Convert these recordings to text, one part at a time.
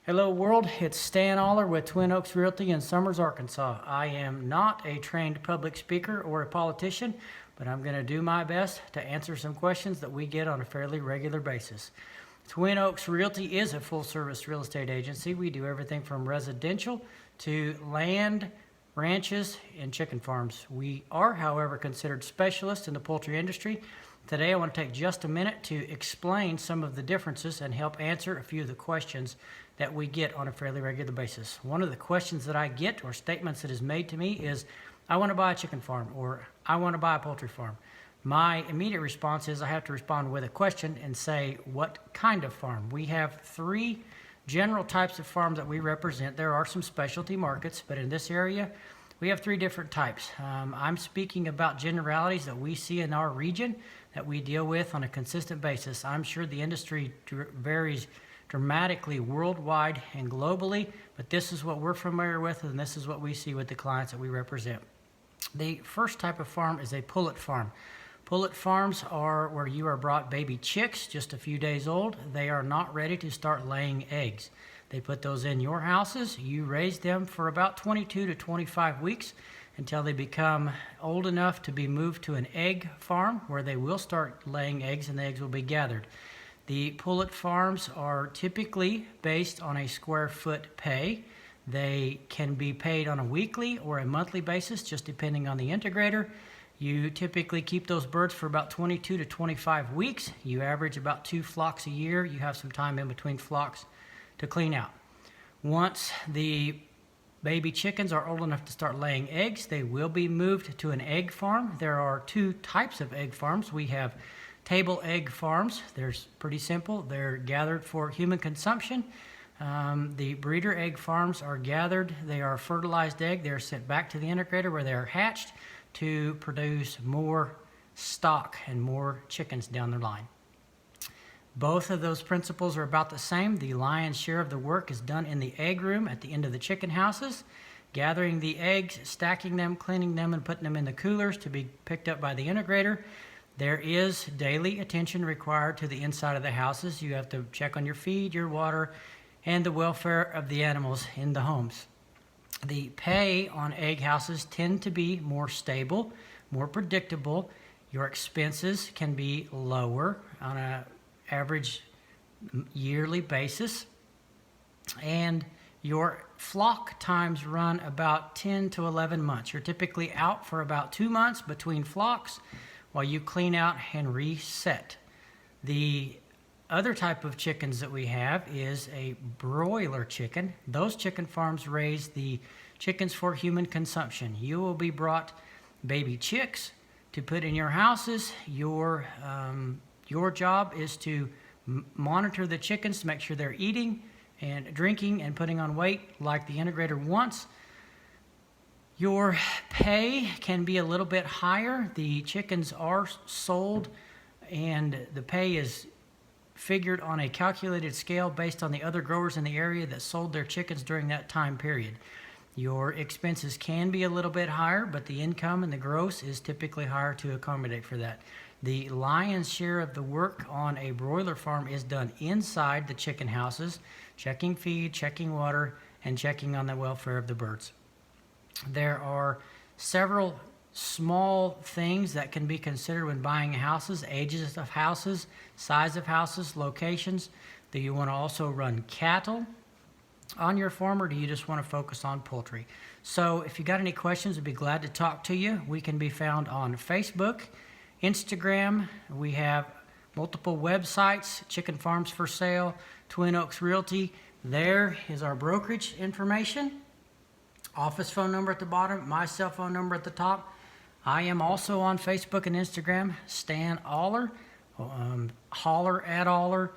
Hello world, it's Stan Oller with Twin Oaks Realty in Summers, Arkansas. I am not a trained public speaker or a politician, but I'm going to do my best to answer some questions that we get on a fairly regular basis. Twin Oaks Realty is a full-service real estate agency. We do everything from residential to land, ranches, and chicken farms. We are, however, considered specialists in the poultry industry. Today I want to take just a minute to explain some of the differences and help answer a few of the questions that we get on a fairly regular basis. One of the questions that I get or statements that is made to me is, I want to buy a chicken farm or I want to buy a poultry farm. My immediate response is I have to respond with a question and say, what kind of farm? We have three general types of farms that we represent. There are some specialty markets, but in this area, we have three different types. I'm speaking about generalities that we see in our region that we deal with on a consistent basis. I'm sure the industry varies dramatically worldwide and globally, but this is what we're familiar with and this is what we see with the clients that we represent. The first type of farm is a pullet farm. Pullet farms are where you are brought baby chicks just a few days old. They are not ready to start laying eggs. They put those in your houses. You raise them for about 22 to 25 weeks until they become old enough to be moved to an egg farm where they will start laying eggs and the eggs will be gathered. The pullet farms are typically based on a square foot pay. They can be paid on a weekly or a monthly basis, just depending on the integrator. You typically keep those birds for about 22 to 25 weeks. You average about 2 flocks a year. You have some time in between flocks to clean out. Once the baby chickens are old enough to start laying eggs, they will be moved to an egg farm. There are two types of egg farms. We have table egg farms. They're pretty simple. They're gathered for human consumption. The breeder egg farms are gathered. They are fertilized egg. They're sent back to the integrator where they are hatched to produce more stock and more chickens down the line. Both of those principles are about the same. The lion's share of the work is done in the egg room at the end of the chicken houses, gathering the eggs, stacking them, cleaning them, and putting them in the coolers to be picked up by the integrator. There is daily attention required to the inside of the houses. You have to check on your feed, your water, and the welfare of the animals in the homes. The pay on egg houses tend to be more stable, more predictable. Your expenses can be lower on an average yearly basis. And your flock times run about 10 to 11 months. You're typically out for about 2 months between flocks while you clean out and reset. The other type of chickens that we have is a broiler chicken. Those chicken farms raise the chickens for human consumption. You will be brought baby chicks to put in your houses. Your job is to monitor the chickens to make sure they're eating and drinking and putting on weight like the integrator wants. Your pay can be a little bit higher. The chickens are sold and the pay is figured on a calculated scale based on the other growers in the area that sold their chickens during that time period. Your expenses can be a little bit higher, but the income and the gross is typically higher to accommodate for that. The lion's share of the work on a broiler farm is done inside the chicken houses, checking feed, checking water, and checking on the welfare of the birds. There are several small things that can be considered when buying houses: ages of houses, size of houses, locations. Do you want to also run cattle on your farm, or do you just want to focus on poultry? So if you got any questions, I'd be glad to talk to you. We can be found on Facebook, Instagram. We have multiple websites: Chicken Farms for Sale, Twin Oaks Realty. There is our brokerage information. Office phone number at the bottom, my cell phone number at the top. I am also on Facebook and Instagram, Stan Oller, Holler.at.oller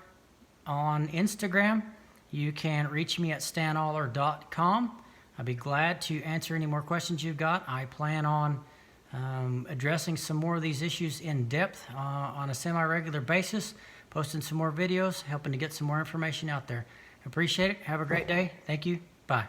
on Instagram. You can reach me at stanoller.com. I'd be glad to answer any more questions you've got. I plan on addressing some more of these issues in depth on a semi-regular basis, posting some more videos, helping to get some more information out there. Appreciate it. Have a great day. Thank you. Bye.